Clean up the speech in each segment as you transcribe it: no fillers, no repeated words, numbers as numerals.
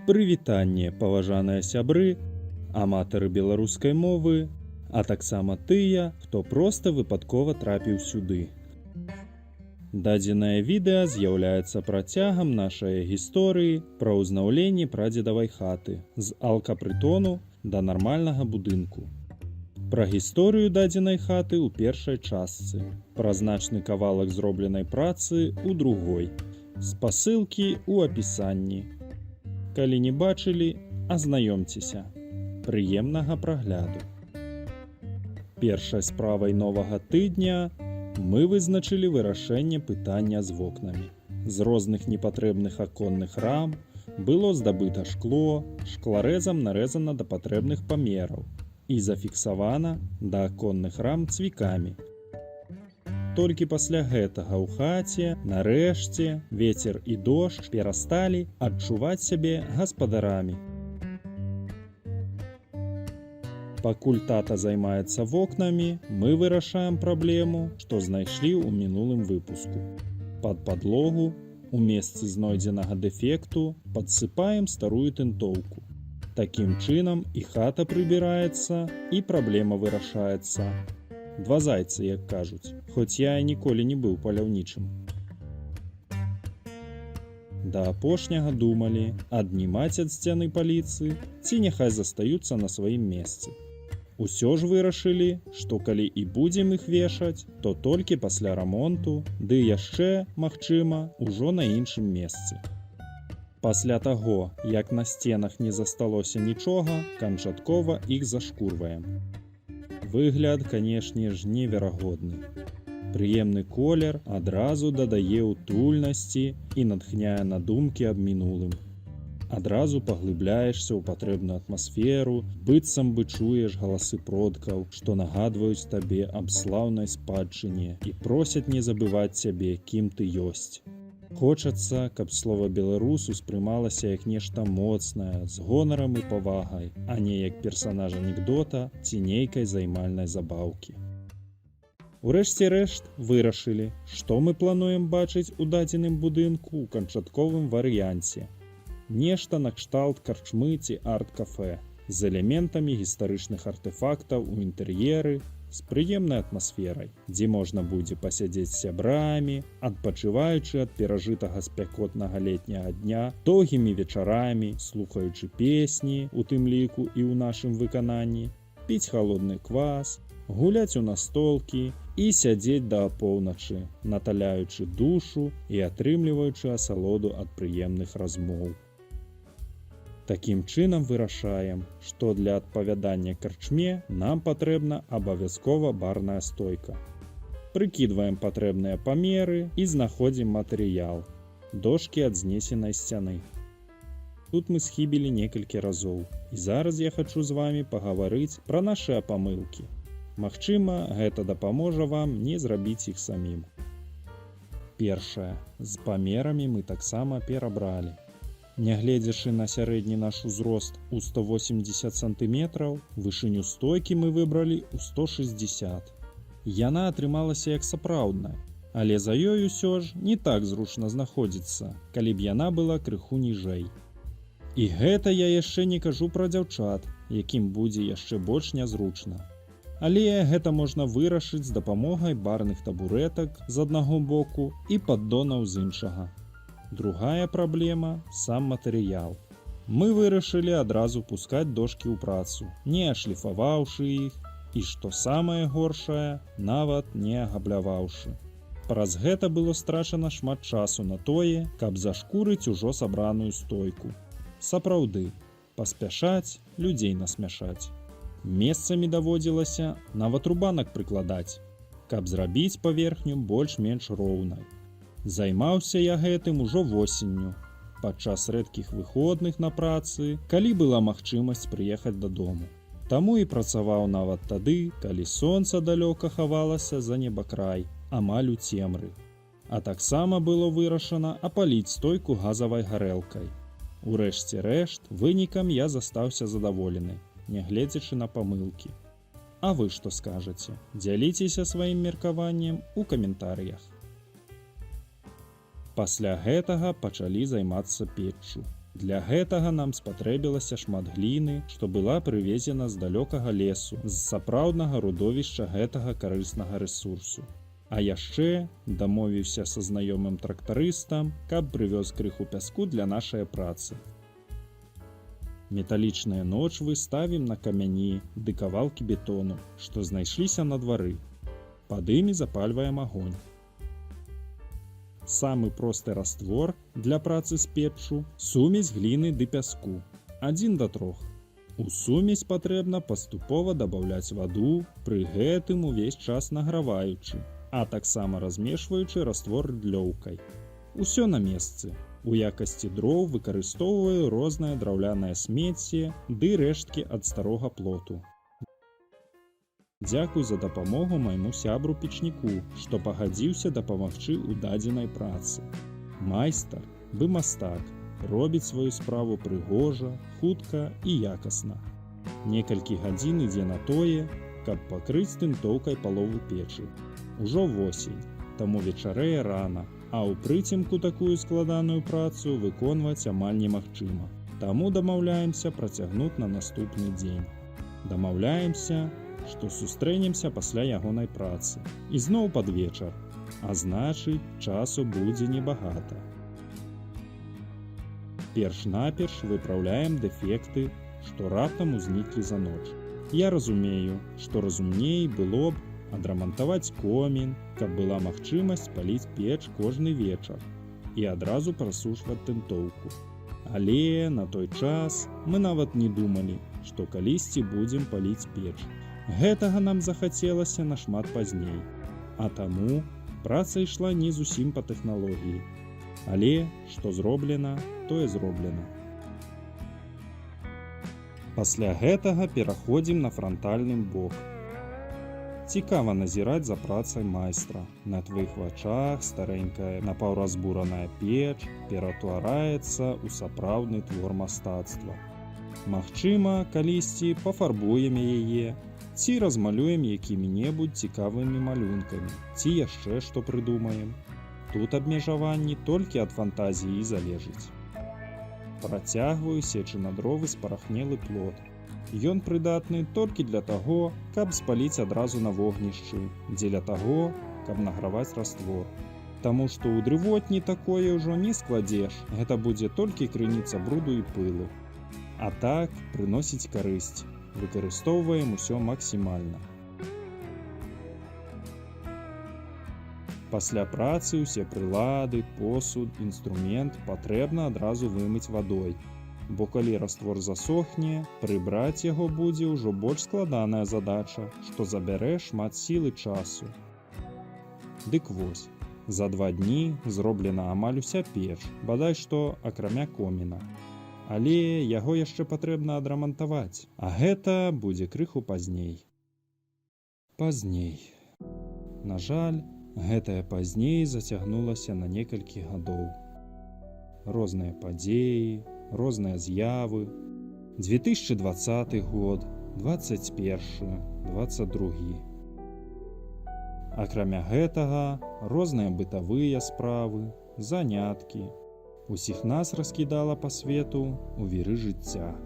Прывітанне, паважаныя сябры, аматары беларускай мовы, а таксама тыя, хто проста выпадкова трапіў сюды. Дадзенае відэа з'яўляецца працягам нашай гісторыі пра ўзнаўленне прадзедавай хаты з алкапрытону да нармальнага будынку. Пра гісторыю дадзенай хаты ў першай частцы, пра значны кавалак зробленай працы ў другой, спасылкі ў апісанні. Калі не бачылі, азнаёмцеся. Прыемнага прагляду. Першай справай новага тыдня мы вызначылі вырашэнне пытання з вокнамі. З розных непатрэбных аконных рам было здабыта шкло, шкларэзам нарэзана да патрэбных памераў і зафіксавана да аконных рам цвікамі. Толькі пасля гэтага ў хаце, нарэшце, вецер і дождж перасталі адчуваць сябе гаспадарамі. Пакуль тата займаецца вокнамі, мы вырашаем праблему, што знайшлі ў минулым выпуску. Пад падлогу, у месцы знойдзенага дэфекту, падсыпаем старую тынтоўку. Такім чынам і хата прыбіраецца, і праблема вырашаецца. Два зайцы, як кажуць, хоць я і ніколі не быў паляўнічым. Да апошняга думалі, аднімаць ад сцяны паліцы, ці няхай застаюцца на сваім месцы. Усё ж вырашылі, што калі і будзем іх вешаць, то толькі пасля рамонту, ды яшчэ, магчыма, ужо на іншым месцы. Пасля таго, як на сценах не засталося нічога, канчаткова іх зашкурваем. Выгляд, канешне ж, неверагодны. Прыемны колер адразу дадае утульнасці і натхняе на думкі аб мінулым. Адразу паглыбляешся ў патрэбную атмасферу, быццам бы чуеш галасы продкаў, што нагадваюць табе аб слаўнай спадчыне і просяць не забываць сябе, кім ты ёсць. Хочацца, каб слова беларус успрымалася як нешта моцнае, з гонарам і павагай, а не як персанаж анекдота ці нейкай займальнай забаўкі. Урэшце рэшт вырашылі, што мы плануем бачыць у дадзеным будынку ў канчатковым варыянце. Нешта накшталт карчмы ці арт-кафэ з элементамі гістарычных артэфактаў у інтэр'еры, з прыемнай атмасферай, дзе можна будзе пасядзець з сябрамі, адпачываючы ад перажытага спякотнага летняга дня, доўгімі вечарамі, слухаючы песні, у тым ліку і ў нашым выкананні, піць халодны квас, гуляць у настолкі і сядзець да апоўначы, наталяючы душу і атрымліваючы асалоду ад прыемных размоў. Такім чынам вырашаем, што для адпавядання карчме нам патрэбна абавязкова барная стойка. Прыкідваем патрэбныя памеры і знаходзім матэрыял – дошкі ад знесенай сцяны. Тут мы схібілі некалькі разоў, і зараз я хачу з вамі пагаварыць пра нашыя памылкі. Магчыма, гэта дапаможа вам не зрабіць іх самім. Першае. З памерамі мы таксама перабралі. Нягледзячы на сярэдні наш узрост у 180 см, вышыню стойкі мы выбралі ў 160. Яна атрымалася як сапраўдная, але за ёй усё ж не так зручна знаходзіцца, калі б яна была крыху ніжэй. І гэта я яшчэ не кажу пра дзяўчат, якім будзе яшчэ больш нязручна. Але гэта можна вырашыць з дапамогай барных табурэтак з аднаго боку і паддонаў з іншага. Другая праблема – сам матэрыял. Мы вырашылі адразу пускаць дошкі ў працу, не ашліфаваўшы іх і, што самае горшае, нават не агабляваўшы. Праз гэта было страчана шмат часу на тое, каб зашкурыць ужо сабраную стойку. Сапраўды, паспяшаць, людзей насмяшаць. Месцамі даводзілася нават рубанак прыкладаць, каб зрабіць паверхню больш-менш роўнай. Займаўся я гэтым ужо восенню, падчас рэдкіх выходных на працы, калі была магчымасць прыехаць дадому. Таму і працаваў нават тады, калі сонца далёка хавалася за небакрай, амаль у цемры. А таксама было вырашана апаліць стойку газавай гарэлкай. Урэшце рэшт, вынікам я застаўся задаволены, нягледзячы на памылкі. А вы што скажаце? Дзяліцеся сваім меркаваннем у каментарыях. Пасля гэтага пачалі займацца печчу. Для гэтага нам спатрэбілася шмат гліны, што была прывезена з далёкага лесу, з сапраўднага родовішча гэтага карыснага рэсурсу. А яшчэ дамовіўся са знаёмым трактарыстам, каб прывёз крыху пяску для нашай працы. Металічныя ночвы ставім на камяні ды кавалкі бетону, што знайшліся на двары. Пад імі запальваем агонь. Самы просты раствор для працы з печчу – сумесь гліны ды пяску, 1:3. У сумесь патрэбна паступова дабаўляць ваду, пры гэтым увесь час награваючы, а таксама размешваючы раствор рыдлёўкай. Усё на месцы. У якасці дроў выкарыстоўваю рознае драўлянае смецце ды рэшткі ад старога плоту. Дзякуй за дапамогу майму сябру-печніку, што пагадзіўся дапамагчы ў дадзенай працы. Майстар, бы мастак, робіць сваю справу прыгожа, хутка і якасна. Некалькі гадзін ідзе на тое, каб пакрыць тынтоўкай палову печы. Ужо восень, таму вечарэе рана, а ў прыцемку такую складаную працу выконваць амаль немагчыма. Таму дамаўляемся працягнуць на наступны дзень. Дамаўляемся, што сустрэнемся пасля ягонай працы. І зноў пад вечар, а значыць, часу будзе небагата. Перш-наперш выпраўляем дэфекты, што раптам узніклі за ноч. Я разумею, што разумней было б адрамантаваць комін, каб была магчымасць паліць печ кожны вечар і адразу прасушваць тынтоўку. Але на той час мы нават не думалі, што калісьці будзем паліць печ. Гэтага нам захацелася нашмат пазней, а таму праца ішла не зусім па тэхналогіі. Але што зроблена, тое зроблена. Пасля гэтага пераходзім на франтальны бок. Цікава назіраць за працай майстра. На тваіх вачах старэнькая напаўразбураная печ ператвараецца ў сапраўдны твор мастацтва. Магчыма, калісьці пафарбуем яе, ці размалюем якімі-небудзь цікавымі малюнкамі, ці яшчэ што прыдумаем. Тут абмежаванні толькі ад фантазіі залежыць. Працягваю сечы на дровы спарахнелы плот. Ён прыдатны толькі для таго, каб спаліць адразу на вогнішчы, дзеля таго, каб награваць раствор. Таму што ў дрывотні такое ўжо не складзеш, гэта будзе толькі крыніца бруду і пылу. А так прыносіць карысць. Выкарыстоўваем усё максімальна. Пасля працы ўсе прылады, посуд, інструмент патрэбна адразу вымыць вадой, бо калі раствор засохне, прыбраць яго будзе ўжо больш складаная задача, што забярэ шмат сіл і часу. Дык вось, за 2 дні зроблена амаль уся печ, бадай што акрамя коміна. Але яго яшчэ патрэбна адрамантаваць, а гэта будзе крыху пазней. Пазней. На жаль, гэтае пазней зацягнулася на некалькі гадоў. Розныя падзеі, розныя з'явы. 2020 год, 21, 22. Акрамя гэтага, розныя бытавыя справы, заняткі. Усіх нас раскідала па свету ў віры жыцця.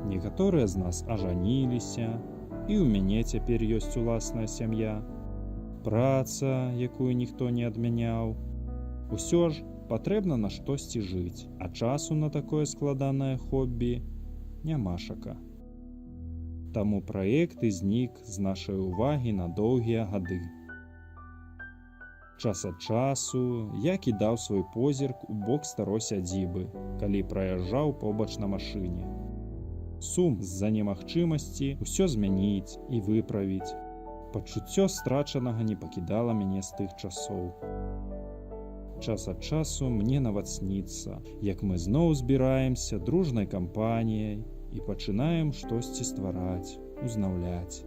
Некаторыя з нас ажаніліся, і ў мяне цяпер ёсць уласная сям'я. Праца, якую ніхто не адмяняў. Усё ж патрэбна на штосьці жыць, а часу на такое складанае хобі нямашака. Таму праект і знік з нашай увагі на доўгія гады. Час ад часу я кідаў свой позірк у бок старой сядзібы, калі праязджаў побач на машыне. Сум з-за немагчымасці ўсё змяніць і выправіць. Пачуццё страчанага не пакідала мяне з тых часоў. Час ад часу мне нават сніцца, як мы зноў збіраемся дружнай кампаніяй і пачынаем штосьці ствараць, узнаўляць.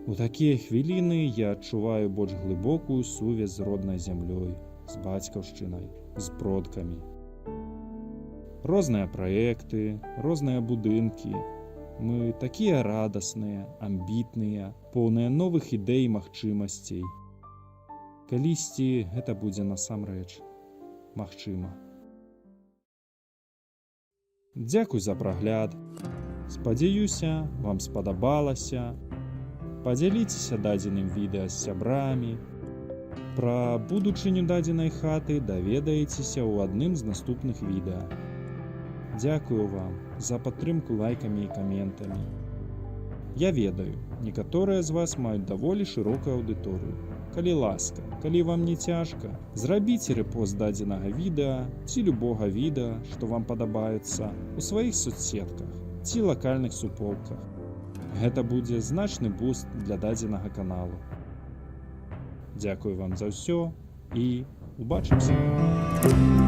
У такія хвіліны я адчуваю больш глыбокую сувязь з роднай зямлёй, з бацькаўшчынай, з продкамі. Розныя праекты, розныя будынкі. Мы такія радасныя, амбітныя, поўныя новых ідэй і магчымасцей. Калісьці гэта будзе насамрэч магчыма. Дзякуй за прагляд. Спадзяюся, вам спадабалася. Падзяліцеся дадзеным відэа з сябрамі. Пра будучыню дадзенай хаты даведаецеся ў адным з наступных відэа. Дзякую вам за падтрымку лайкамі і каментамі. Я ведаю, некаторыя з вас маюць даволі шырокую аўдыторыю. Калі ласка, калі вам не цяжка, зрабіце рэпост дадзенага відэа ці любога відэа, што вам падабаецца, у сваіх соцсетках ці лакальных суполках. Гэта будзе значны буст для дадзенага каналу. Дзякую вам за ўсё і убачымся!